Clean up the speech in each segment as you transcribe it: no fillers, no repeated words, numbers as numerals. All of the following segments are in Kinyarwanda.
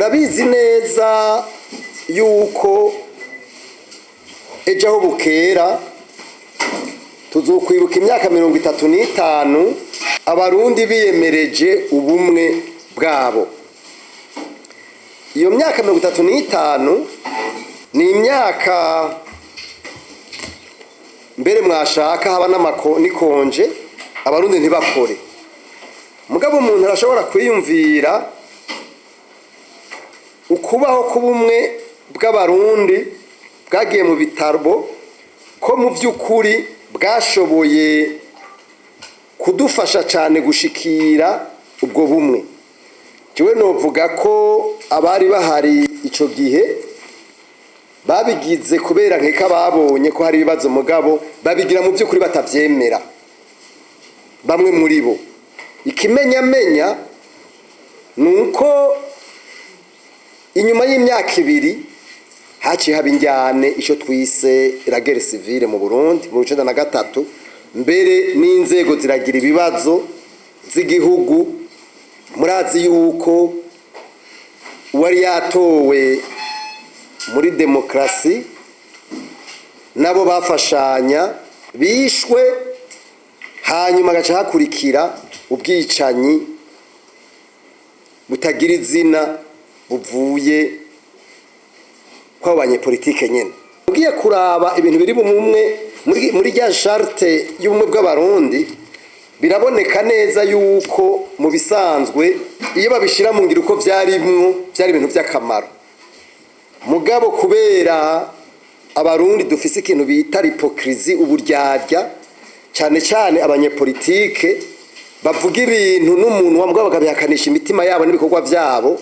murabizi neza yuko ejo aho bukera tuzokwibuka imyaka 35 abarundi biyemereje ubumwe bwabo. Iyo myaka 35 ni imyaka mbere mwashaka haba nikonje abarundi ntibakore. Mugabo umuntu arashobora kwiyumvira ukubaho kubumwe bw'abarundi bwagiye mu bitarbo ko mu by'ukuri bwashoboye kudufasha cyane gushikira ubwo bumwe. Jewe novuga ko abari bahari ico gihe babigize kubera nkeka babonye ko hari ibibazo mugabo babigira mu by'ukuri batavyemera. Bamwe muri bo ikimenyamenya nuko inyuma y'imyaka 2 haciye haba injyane ico twise la guerre civile mu Burundi mu 1993, mbere n'inzego ziragira ibibazo z'igihugu. Murazi yuko wari yatowe muri demokrasi nabo bafashanya bishwe, hanyuma gaca hakurikira ubwicanyi butagira izina buvuye kwa banyepolitike nyene. Ugiye kuraba ibintu biri bumwe muri rya charte y'ubumwe bw'abarundi biraboneka neza yuko mu bisanzwe iyo babishira mu ngiro uko byari ibintu by'akamaro. Mugabo kubera abarundi dufise ikintu bita hypocrisie, uburyarya, cyane cyane abanyepolitike bavuga ibintu n'umuntu wambwa bakabihakanisha imitima yabo n'ibikorwa byabo,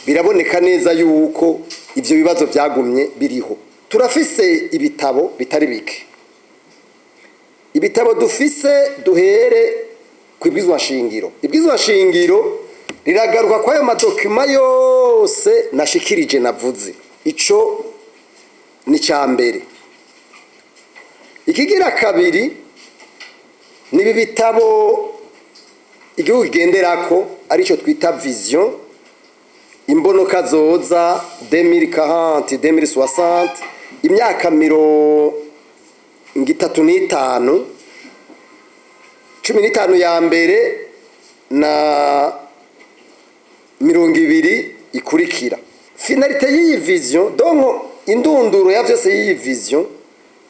biraboneka neza yuko ivyo bibazo byagumye biriho. Turafise ibitabo bitari bike. Ibitabo dufise duhere kwibwizwa shingiro. Ibwizwa shingiro riragaruka kwa ayo madokima yose nashikirije navuze. Ico ni cyambere. Ikigira kabiri ni bibitabo igihugu kigenderako arico twita vision, imbonoka zoza 2040 2060, imyaka 35 15 ya mbere na 20 ikurikira. Finalité y'iyi vision, donc indunduro ya vyose y'iyi vision,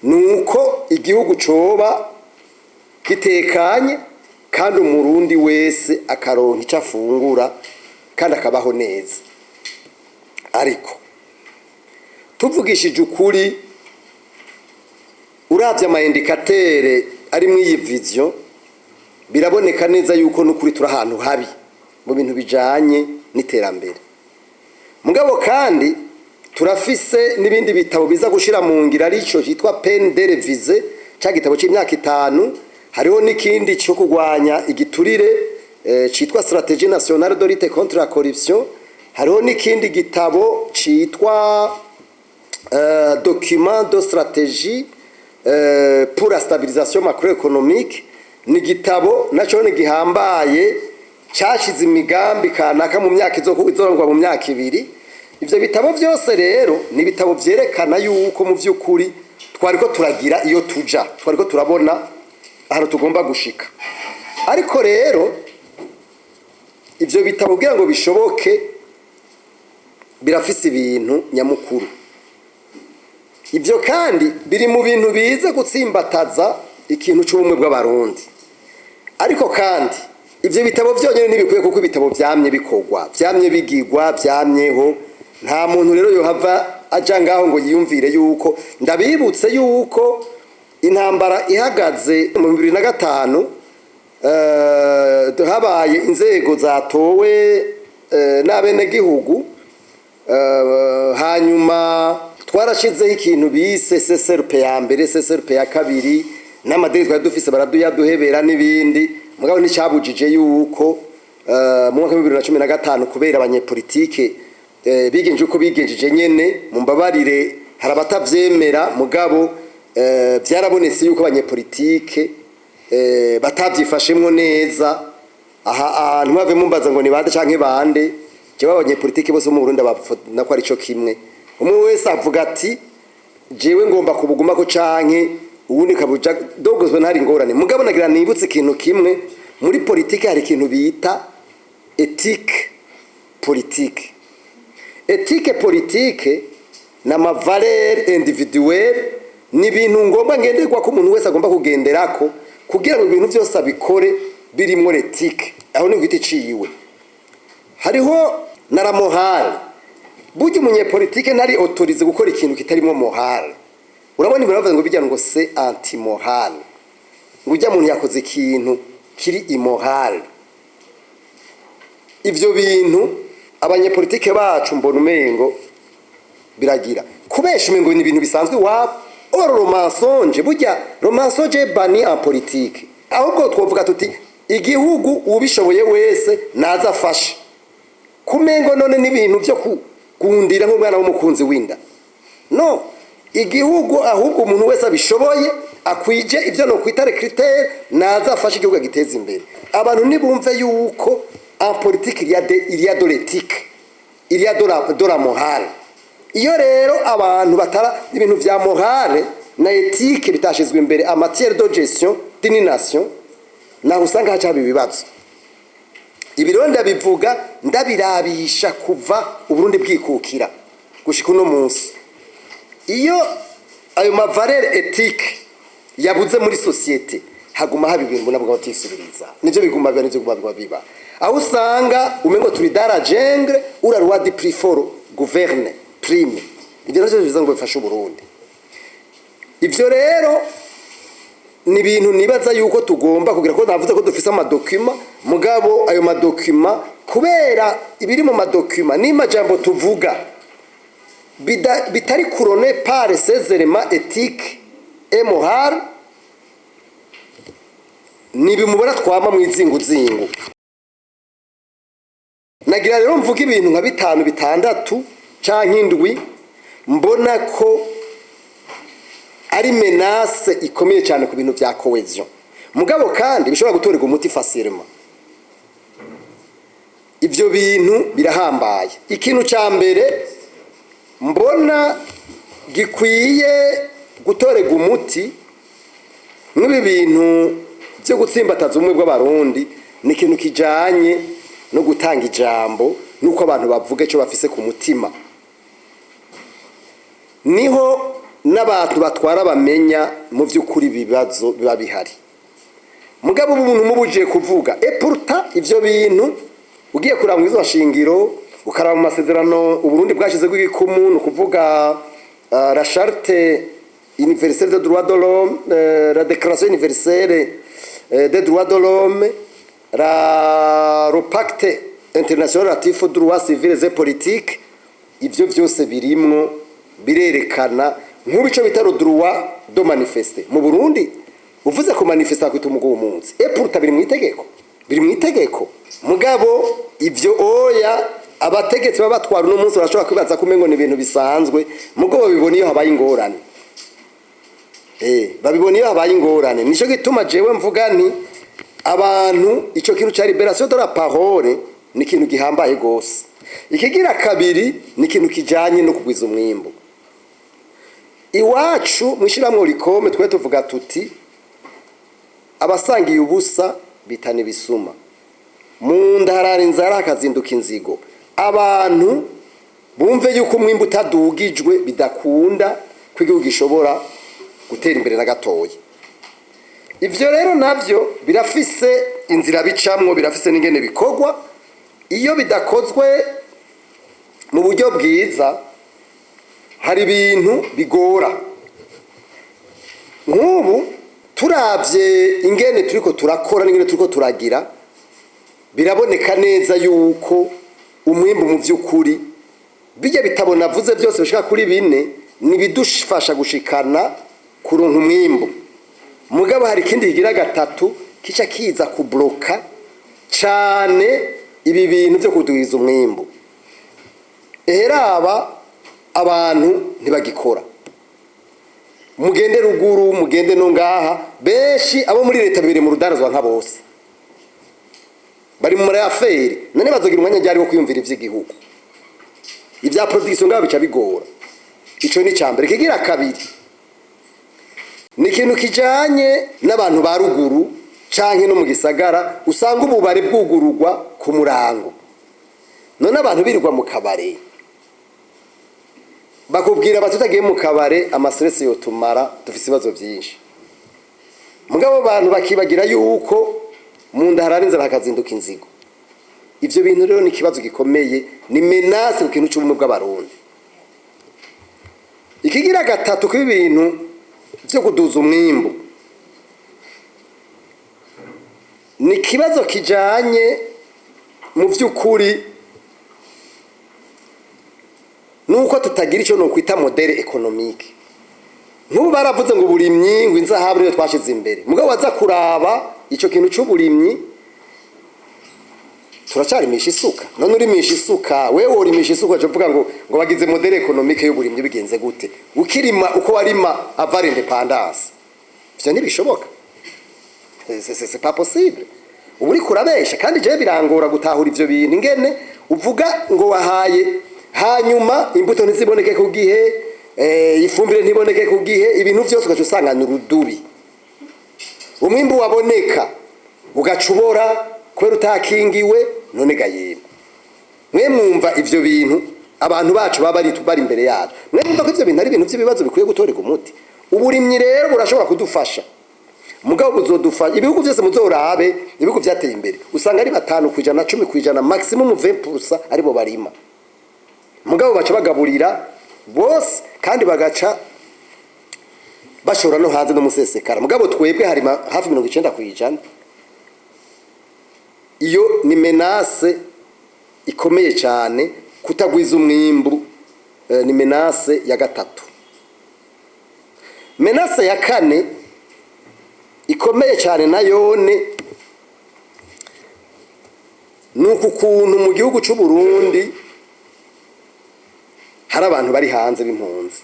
nuko igihugu coba gitekanye kandi umurundi wese akaronka icyo afungura kandi akabaho neza. Ariko tuvugishije ukuri, uravye ama indicateur ari mu iyi vision biraboneka neza yuko n'ukuri turi ahantu habi mu bintu bijanye n'iterambere. Mugabo kandi turafise n'ibindi bitabo biza gushira mu ngira arico cyitwa peine de réviser, cya gitabo cy'imyaka 5. Hariho n'ikindi cyo kugwanya igiturire cyitwa stratégie nationale de lutte contre la corruption. Hariho n'ikindi gitabo cyitwa document de stratégie pour la stabilisation macroéconomique. Ni gitabo naco ni gihambaye cyashize imigambi kanaka mu myaka izorongwa mu myaka 2. Ivyo bitabo byose rero ni bitabo byerekana yuko mu vy'ukuri twariko turagira iyo tuja, twariko turabona ahantu tugomba gushika. Ariko rero ivyo bitabo kugira ngo bishoboke birafise ibintu nyamukuru. Ivyo kandi biri mu bintu bize gutsimbataza ikintu cy'ubumwe bw'abarundi. Ariko kandi ivyo bitabo byonyene ntibikwiye kuko ibitabo byamye bikogwa, byamye bigigwa, byamyeho. Nta muntu rero yohava aja ngaho ngo yiyumvire yuko. Ndabibutse yuko intambara ihagaze mu 2005 habaye inzego zatowe n'abene gihugu, hanyuma twarashizeho ikintu bise CSRP ya mbere, CSRP ya kabiri, n'amadeni twari dufise baraduhebera n'ibindi. Mugabo nticyabujije yuko mu mwaka wa 2015 kubera abanyepolitike bigenje uko bigenjeje nyene, mu mbabarire hari abatavyemera, mugabo byarabonetse yuko abanyepolitike batabyifashemwo neza. Aha ahantu bave mumbaza ngo ni bande canke bande, jewe abanyepolitike bose mu Burundi bafona ko ari cyo kimwe umwe wese avuga ati jewe ngomba kubuguma ko canke ubundi kabuja dogozwe ntari ngorane mugabo nagira nibutse ikintu kimwe muri politike hari ikintu bita ethique politique ethique politique na mavaleur individuelle ni ibintu ngomba ngenderwa ko umuntu wese agomba kugenderako kugira ngo ibintu byose abikore birimo ethique aho ni giti ciyiwe hariho na la morale burya umunyepolitike ntari autorize gukora ikintu kitarimo morale urabona ibintu bavuga ngo bijya ngo c'est anti morale ngo ujya muntu yakoze ikintu kiri immoral ivyo bintu abanyepolitike bacu mbona umengo biragira kubesha umengo ni ibintu bisanzwe wabo oro mensonge burya mensonge bani en politique ahubwo twovuga tuti igihugu ubishoboye wese naza afasha kumengo none n'ibintu byo kugundira nk'umwana w'umukunzi winda no igihugu ahubwo umuntu wese abishoboye akwije ivyo no kwitare critère naza afasha igihugu giteza imbere abantu nibumve yuko en politique il y a de l'éthique il y a de la morale iyo rero abantu batara ibintu vya morale na éthique bitashizwe imbere en matière de gestion d'une nation naho usanga haca ibibazo ibironda bivuga ndabirabisha kuva uburundi bwikukira gushika uno munsi iyo ayo mavaleur éthique yabuze muri société haguma haba ibintu nabwo batisubiriza nivyo biguma biba aho usanga umengo turi dara jungle ura roi de plus fort gouverne prime ibyo navyo bivuze ngo bifashe Burundi ivyo rero ni ibintu nibaza yuko tugomba kugira ko navuze ko dufise amadokuma mugabo ayo madokuma kubera ibiri mu madokuma ni majambo tuvuga bitari couronné par ces éléments éthiques et moraux ni bimubona twama mu izinguzingu nagira rero mvuga ibintu nka 5 6 canke 7 mbona ko ari menace ikomeye cyane ku bintu bya cohesion mugabo kandi bishobora gutorega umuti facilement ivyo bintu birahambaye ikintu ca mbere mbona gikwiye gutorega umuti nk'ibi bintu byo gutsimbataza umwe bw'abarundi ni ikintu kijanye no gutanga ijambo nuko abantu bavuga icyo bafise ku mutima niho n'abantu batwara bamenya mu by'ukuri bibazo biba bihari mugabo umuntu mubuje kuvuga pourtant ivyo bintu ugiye kurangwa izo shingiro ukaraba mu masezerano Uburundi bwashize gw'ikumu no kuvuga la charte universelle des droits de l'homme la déclaration universelle des droits de l'homme le pacte international relatif aux droits civils et politiques ivyo byose birimwo birerekana nk'ubico bitaro droit de manifester mu Burundi uvuze ko manifester kwita umugo munsi pourtant biri mu itegeko mugabo ivyo oya abategetsi babatwara no munsi barashobora kwibaza kumengo ni ibintu bisanzwe mugabo bibona iyo habaye ingorane babibona iyo habaye ingorane nico gituma jewe mvuga nti abantu ico kintu cya liberation de la parole ni ikintu gihambaye gose ikigira kabiri ni ikintu kijanye no kugwiza umwimbo iwacu mwishiramwo rikome twe tuvuga tuti abasangiye ubusa bitane bisuma mu ndarara inzara akazinduka inzigo abantu bumve yuko umwimbo utadugijwe bidakunda kwigihugu gishobora gutera imbere na gatoya ivyo rero navyo birafise inzira bicamwo birafise n'ingene bikogwa iyo bidakozwe mu buryo bwiza hari ibintu bigora nk'ubu turavye ingene turiko turakora n'ingene turiko turagira biraboneka neza yuko umwimbo mu vy'ukuri bijya bitabona vuze byose bishika kuri 4 nibidufasha gushikana kuronka umwimbo mugabo hari kindi kigira 3 kica kiza kubloka cyane ibi bintu byo kuduhiza umwimbo eraba abantu ntibagikora mugende ruguru mugende no ngaha beshi abo muri leta bibiri mu rudarazwa nka bose bari mu maraferi none bazogira umwanya ryari wo kwiyumvira ivy'igihugu ivya production ngabo bica bigora ico ni cambere kigira kabiri ni ikintu kijanye n'abantu ba ruguru canke no mu gisagara usanga ububare bwugururwa ku murango none abantu birirwa mu kabare bakubwira batutagiye mu kabare amastress yotumara dufise ibibazo byinshi mugabo abantu bakibagira yuko mu ndahara n'inzara hakazinduka inzigo ivyo bintu rero ni kibazo gikomeye ni menace ku kintu cy'ubumwe bw'abarundi ikigira gatatu kw'ibintu byo kuduza umwimbo ni kibazo kijanye mu vy'ukuri nuko tutagira ico no kwita modele economique n'ubu baravuze ngo burimyi ngo inzahabu niyo twashize imbere mugabo waza kuraba ico kintu c'uburimyi turacarimisha isuka none urimisha isuka wewe urimisha isuka cyo vuga ngo bagize modele economique y'uburimyi bigenze gute ukirima uko warima avant l'indépendance vyo ntibishoboka c'est pas possible uburi kurabesha kandi je birangora gutahura ivyo bintu ingene uvuga ngo wahaye hanyuma imbuto ntiziboneke ku gihe ifumbire ntiboneke ku gihe ibintu byose ugacusangana urudubi umwimbu waboneka ugacubora kubera utakingiwe none gayema mwe mwumva ivyo bintu abantu bacu baba bari imbere yacu mwe mwumva ko ivyo bintu ari ibintu by'ibibazo bikwiye gutorega umuti uburimyi rero burashobora kudufasha mugabo buzodufasha ibihugu byose muzorabe ibihugu byateye imbere usanga ari 5% 10% maximum 20% aribo barima mugabo baca bagaburira bose kandi bagaca bashora no hanze no musesekara mugabo twebwe hari hafi 90%. Iyo ni menace ikomeye cyane kutagwiza umwimbu ni menace ya gatatu. Menace ya kane ikomeye cyane nayone nuko kuntu mu gihugu cy'u Burundi hari abantu bari hanze b'impunzi.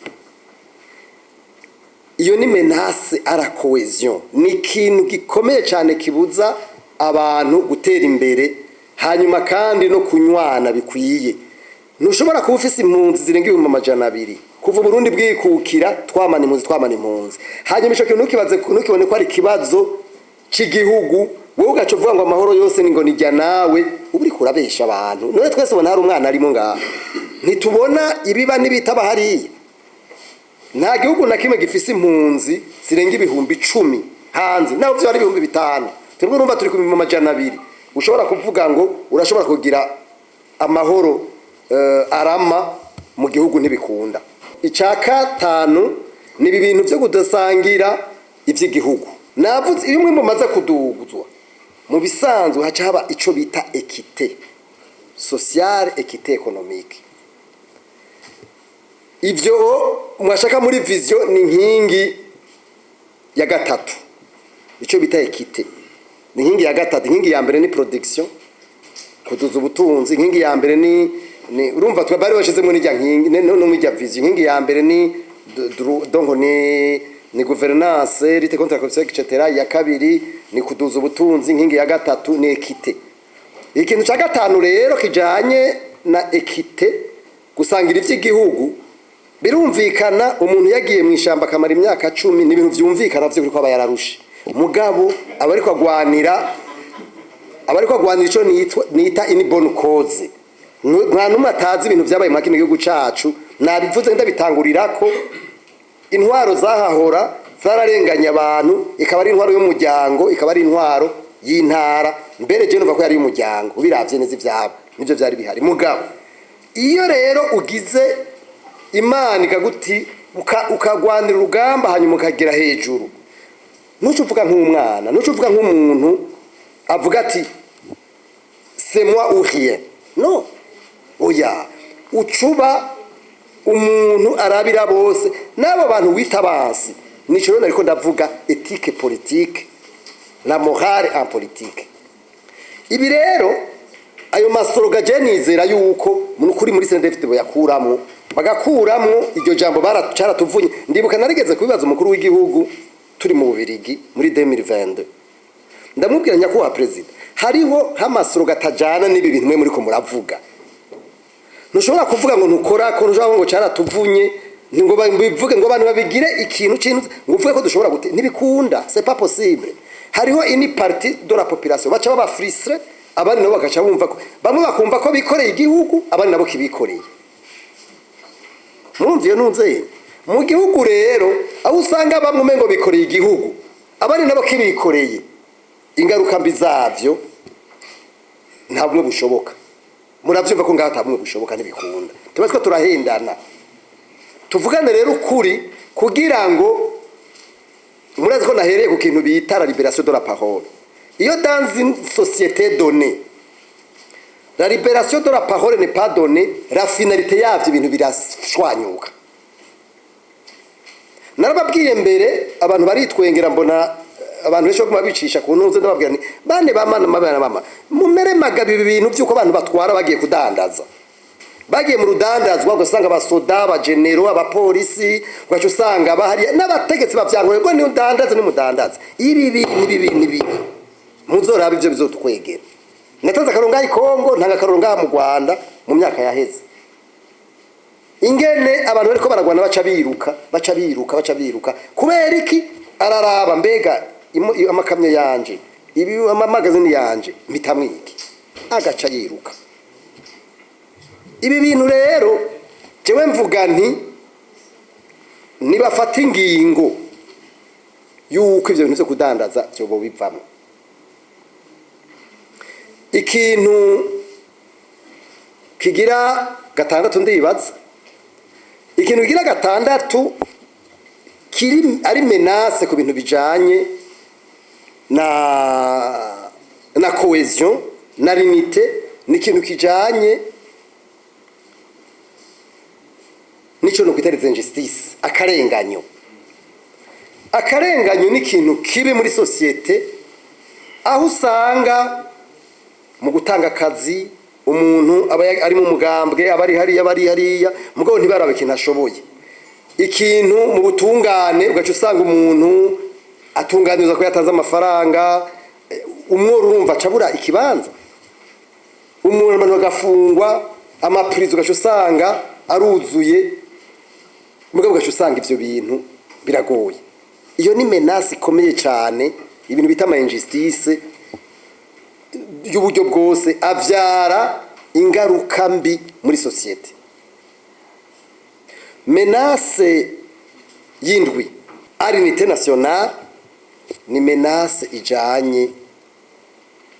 Iyo ni menace à la cohésion ni ikintu gikomeye cyane kibuza abantu gutera imbere hanyuma kandi no kunywana bikwiye. Ntushobora kuba ufise impunzi zirenga 200 kuva Burundi bwikukira twamana impunzi hanyuma ico kintu kibaze nukibone ko ari kibazo c'igihugu wowe ugaco vuga ngo amahoro yose ningo nijya nawe uburi kurabesha abantu none twese ubona hari umwana arimo ngaho ntitubona ibiba nibitaba hariya nta gihugu na kimwe gifise impunzi zirenga 10,000 hanze naho byo ari 5,000 twebwe numva turi ku 200 ushobora kuvuga ngo urashobora kugira amahoro arama mu gihugu ntibikunda. Icaka 5 ni ibintu byo kudasangira ivy'igihugu navuze iyo umwe mumaze kuduguzwa mu bisanzwe haca haba ico bita equité sociale equité économique. Ivyo mwashaka muri vision ni nkingi ya gatatu ico bita equité ni nkingi ya gatatu. Nkingi ya mbere ni production kuduza ubutunzi, nkingi ya mbere ni urumva twabari bashizemo n'ijya nkingi no mw'ijya vision. Nkingi ya mbere ni donc ni gouvernance lutte contre la corruption etc. Ya kabiri ni kuduza ubutunzi. Nkingi ya gatatu ni equité. Ikintu cya gatanu rero kijanye na equité gusangira ivy'igihugu birumvikana umuntu yagiye mu ishamba kamara imyaka 10 n'ibintu vyumvikana vyo ko aba yararushe mugabo abari kwagwanira ico nita ini bonne cause. Mwana umatazi ibintu byabaye mu kino gihugu cacu nabivuze ndabitangurira ko intwaro zahahora zararenganya abantu ikaba ari intwaro y'umuryango ikaba ari intwaro y'intara mbere je numva ko yari y'umuryango ubiravye neza ivyabo nivyo byari bihari mugabo iyo rero ugize Imana ikaguti ukagwanira urugamba hanyuma ukagera hejuru nucuvuga nk'umwana nucuvuga nk'umuntu avuga ati c'est moi ou rien no oya ucuba umuntu arabira bose nabo bantu witabansi nico rero ariko ndavuga ethique politique la morale en politique. Ibi rero ayo masoroga je nizera yuko kuri muri David yakuramo bagakuramo iryo jambo baracaratuvunye ndibuka narigeze kubibaza umukuru w'igihugu turi mu Bubirigi muri 2022 ndamubwira nyakubahwa perezida hariho nk'amasoro gatajana n'ibi bintu mwe muri ko muravuga ntushobora kuvuga ngo ntukora ko ntushobora ngo cyaratuvunye ngo bivuge ngo abantu babigire ikintu cy'intu ngo uvuge ko dushobora gute ntibikunda c'est pas possible hariho ini partie de la population baca baba frustre abandi nabo bagaca bumva ko bamwe bakumva ko bikoreye igihugu abandi nabo kibikoreye murumviye nunze mu gihugu rero aho usanga bamwe umengo bikoreye igihugu abandi nabo kibikoreye ingaruka mbi zavyo ntabwo bushoboka muravyumva ko ngaho ntabwo bushoboka ntibikunda tubatwa turahendana tuvugane rero ukuri kugira ngo murazi ko nahereye ku kintu bita la libération de la parole iyo dans une société donnée la libération de la parole n'est pas donnée la finalité yavyo ibintu birashwanyuka narababwiye mbere abantu baritwengera mbona abantu besho kuma bicisha ku ntuze ndababwira ni bane bamana mama mumere magabi ibintu byuko abantu batwara bagiye kudandaza bagiye mu rudandazwa ugasanga abasoda abagenero abapolisi ugaca usanga bahari n'abategetsi bavyangoye ngo ni udandaza ni mudandaza ibi muzoraba ivyo bizotwegera natanze akaronga ikongo ntanga akaronga mu Rwanda mu myaka yaheze ingene abantu bariko baragwana baca biruka kubera iki araraba mbega amakamyo yanje ibi amagazini yanje mitamwiki agaca yiruka ibi bintu rero jewe mvuga nti nibafata ingingo yuko ivyo bintu byo kudandaza cyo bo bivamo ikintu kigira gatandatu ndibaza ikintu kigira gatandatu kiri ari menace ku bintu bijanye na cohesion na limite ni ikintu kijanye nico no kwitereza injustice akarenganyo ni ikintu kibi muri societe aho usanga mu gutanga akazi umuntu aba ari mu mugambwe abari hariya mugabo ntibarabe ikintu ashoboye ikintu mu butungane ugaca usanga umuntu atunganiza ko yatanze amafaranga umworo urumva acabura ikibanza umuntu abantu bagafungwa amaprizo ugaca usanga aruzuye mugabo ugaca usanga ivyo bintu biragoye iyo ni menace ikomeye cyane ibintu bita ama injustice y'uburyo bwose avyara ingaruka mbi muri societe menace yindwi ari unité nationale ni menace ijanye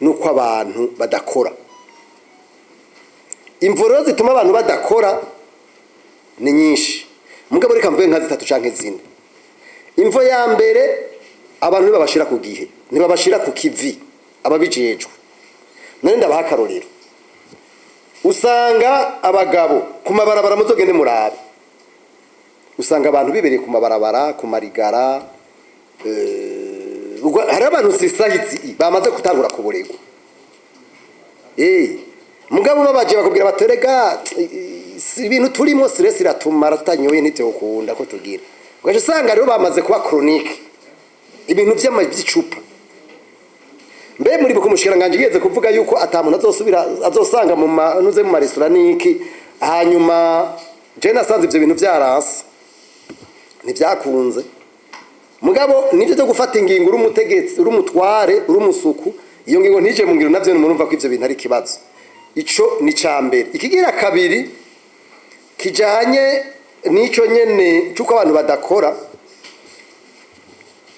nuko abantu badakora imvuro zituma abantu badakora ni nyinshi mugabo reka mvuge nka zitatu canke zine imvo ya mbere abantu ntibabashira ku gihe ntibabashira ku kivi ababijejwe none ndabaha karorero usanga abagabo ku mabarabara muzogende murabe usanga abantu bibereye ku mabarabara ku marigara hari abantu sisahizi bamaze gutangura kuborego mugabo babaje bakubwira baterega ibintu turimo stress iratumara tutanyoye nite ukunda ko tugira ugaje usanga rero bamaze kuba chronique ibintu by'amagicupa mbe muri bukumushikira nganje yeze kuvuga yuko atamuntu azosanga mu manuze mu marestaurant niki hanyuma je nasanze ivyo bintu byarasa ntibyakunze mugabo nivyo cyo gufata ingingo uri umutegetsi uri umutware uri umusuku iyo ngingo ntije mu ngiro navyo numva ko ivyo bintu ari kibazo ico ni cambere ikigira kabiri kijanye nico nyene cyuko abantu badakora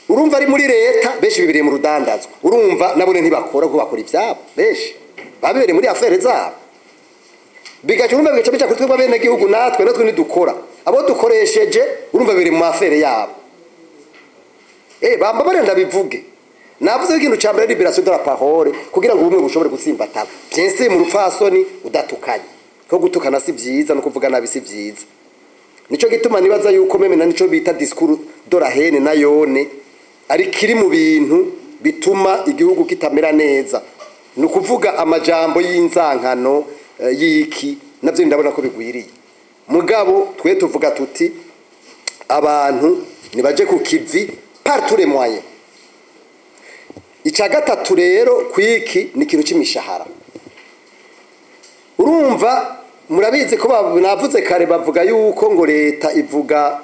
urumva ari muri leta beshi bibiriye mu rudandazwa urumva nabone ntibakora ko bakora ivyabo beshi babibereye muri affaire zabo bigaje urumva bigace bica kutwe babene gihugu natwe nidukora abo dukoresheje urumva biri mu affaire yabo bamba barenda bivuge navuze ikintu cyambere libération de la parole kugira ngo ubumwe bushobore gutsimbatana byense mu rufasoni udatukanye ko gutukana si byiza no kuvuga nabi si byiza nico gituma nibaza yuko meme na nico bita discours de la haine na yone ari kiri mu bintu bituma igihugu kitamera neza no kuvuga amajambo y'inzankano yiki navyo ndabona ko bigwiriye mugabo twe tuvuga tuti abantu nibaje ku kivi par tous les moyens icya gatatu rero kwiki ni ikintu cy'imishahara. Urumva murabizi ko navuze kare bavuga yuko ngo leta ivuga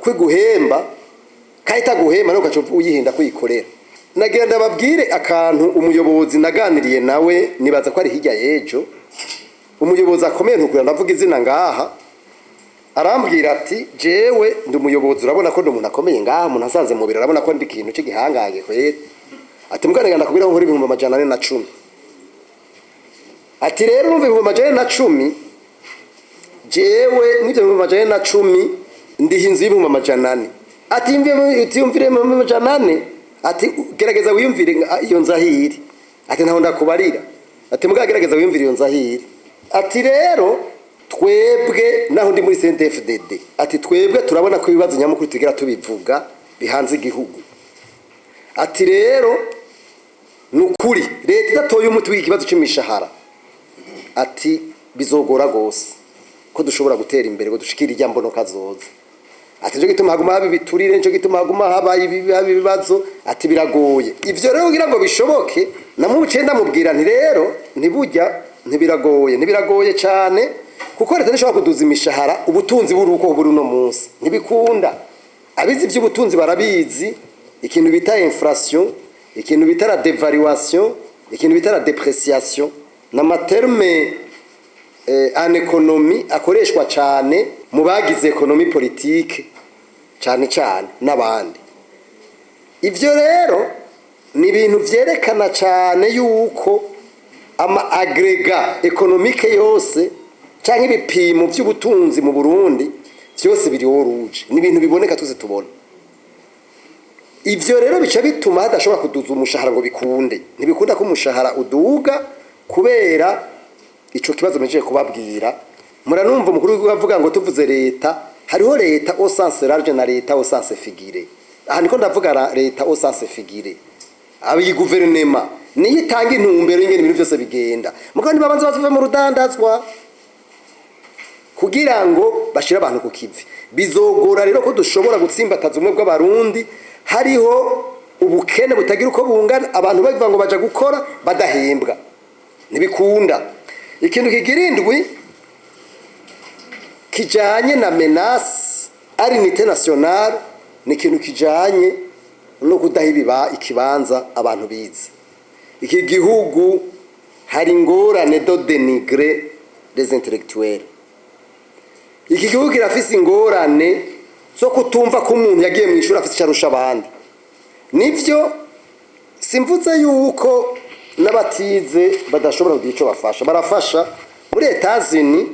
kwiguhemba kahita guhemba no gaco uyihinda kuyikorera. Nagira ndababwire akantu umuyobozi naganiriye nawe nibaza ko ari hirya yejo, umuyobozi akomeye ntukura ndavuga izina ngaha, arambwira ati jewe ndi umuyobozi urabona ko ndi umuntu akomeye ngaha, umuntu asanze mu biro arabona ko ndi ikintu cy'igihangange kwera. Ati mugane ndakubwira ngo nkora 410. Ati rero numva 410 jewe n'ibyo 410 ndiha inzu y'400. Ati mvire 400. Ati gerageza wiyumvire iyo nzahiri. Ati ntaho ndakubarira. Ati mugagerageza wiyumvire iyo nzahiri. Ati rero twebwe naho ndi muri CNDD-FDD, ati twebwe turabona ko ibibazo nyamukuru tugira tubivuga bihanze igihugu. Ati rero nukuri leta idatoye umuti w'ikibazo cy'imishahara, ati bizogora gose ko dushobora gutera imbere ngo dushikire ijya mbono kazoza. Ati cyo gituma haguma habi biturire, cyo gituma haguma habaye ibibazo, ati biragoye. Ivyo rero kugira ngo bishoboke namucenda mubwira nti rero ntibujya ntibiragoye cyane kuko leta nishobora kuduza imishahara ubutunzi buri uko buri no munsi ntibikunda. Abizi by'ubutunzi barabizi ikintu bita inflation, ikintu bita la devaluation, ikintu bita la depreciation na materme en economie akoreshwa cyane mu bagize economie politique cyane n'abandi. Ivyo rero ni ibintu vyerekana cyane yuko ama agrega economique yose canke ibipimo by'ubutunzi mu Burundi byose biri oruje, ni ibintu biboneka tuze tubona. Ivyo rero bica bituma hadashobora kuduza umushahara ngo bikunde. Ntibikunda ko umushahara uduga kubera ico kibazo meje kubabwira. Muranumva umukuru w'igihugu ngo tuvuze leta, hariho leta au sens large na leta au sens figuré. Aha niko ndavuga leta au sens figuré. Abi guverinema niyo itanga intumbero y'ingene ibintu byose bigenda. Mugabo nibabanza bavuve mu rudandazwa kugira ngo bashira abantu ku kivi. Bizogora rero ko dushobora gutsimbataza umwe bw'abarundi, hariho ubukene butagira uko bungana, abantu bavuga ngo baja gukora badahembwa. Nibikunda. Ikintu kigirindwi kijanye na menace ari unité nationale, ni ikintu kijanye no kudahibiba ikibanza abantu bize. Iki gihugu hari ingorane do dénigrer les intellectuels. Iki gihugu kirafise ingorane zo kutumva ko umuntu yagiye mu ishuri afise cyarusha abandi. Nivyo simvuze yuko n'abatize badashobora kugira ico bafasha, barafasha. Muri Etats-Unis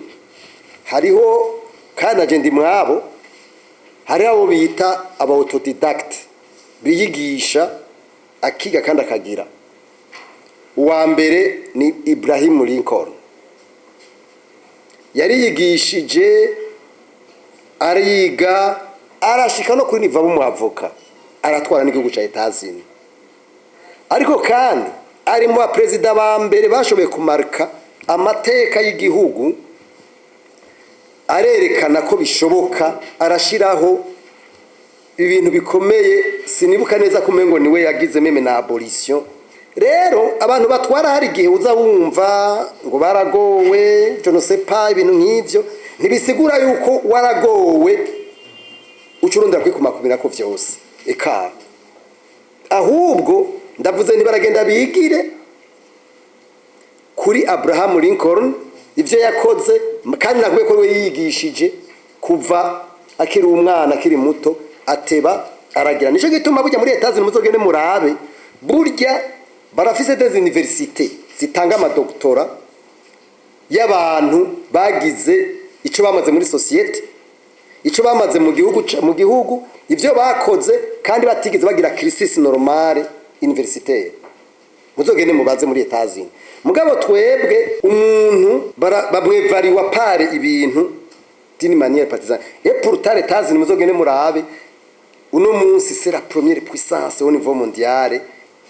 hariho kandi agenda mwabo, hari abo bita aba autodidact biyigisha akiga kandi akagira. Uwa mbere ni Ibrahim Lincoln, yari yigishije ariga arashika no kuri niva b'umuavoka, aratwara n'igihugu ca Etats-Unis. Ariko kandi ari mu president ba mbere bashoboye kumarka amateka y'igihugu, arerekana ko bishoboka, arashiraho ibintu bikomeye. Sinibuka neza kumengo niwe yagize meme na abolition. Rero abantu batwara hari gihe uza wumva ngo baragowe, je ne sais pas, ibintu nk'ivyo ntibisigura yuko waragowe ucurundira kwikumakubira ko vyose. Eka ahubwo ndavuze ntibaragenda bigire kuri Abraham Lincoln ivyo yakoze, kandi nagwe ko we yigishije kuva akiri umwana akiri muto ateba aragira. Nico gituma burya muri Etats-Unis muzogende murabe, burya barafise des universités zitanga amadoktora y'abantu bagize ico bamaze muri societe, ico bamaze mu gihugu ivyo bakoze kandi batigeze bagira crisis normale universitaire. Muzogende mubaze muri Etats-Unis. Mugabo twebwe umuntu bamwevariwa pare ibintu d'une manière partisane. Et pourtant Etats-Unis muzogende murabe, uno munsi c'est la première puissance au niveau mondial,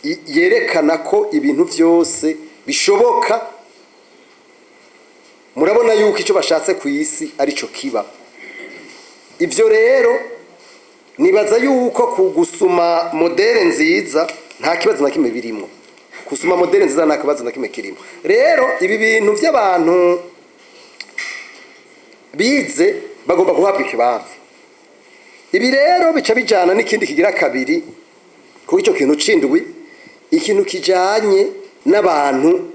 yerekana ko ibintu byose bishoboka. Murabona yuko icyo bashatse ku isi ari cyo kiba. Ivyo rero nibaza yuko kugusuma modere nziza nta kibazo na kimwe birimo. Kusuma modere nziza nta kibazo na kimwe kirimo. Rero ibi bintu by'abantu bize bagomba guhabwa ikibanza. Ibi rero bica bijana n'ikindi kigira kabiri kuko icyo kintu cindwi ikintu kijanye n'abantu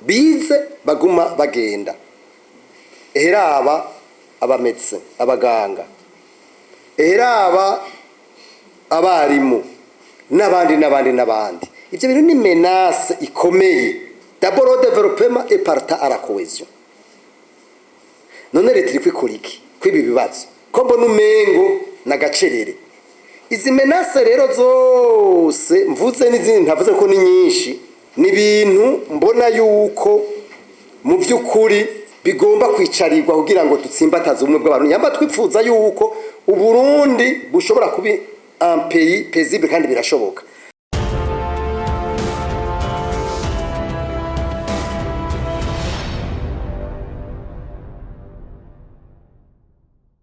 bize baguma bagenda. Eheraba abametse abaganga, eheraba abarimu n'abandi. Ibyo bintu ni menace ikomeye. D'abord au développement et partant à la cohésion. None leta iri kwikora iki kwibi bibazo ko mbona umengo nagacerere. Izi menace rero zose mvuze n'izindi ntavuze ko ni nyinshi, ni ibintu mbona yuko mu by'ukuri bigomba kwicarirwa kugira ngo dutsimbataze ubumwe bw'abantu. Nyamba twipfuza yuko Uburundi bushobora kuba un pays paisible kandi birashoboka.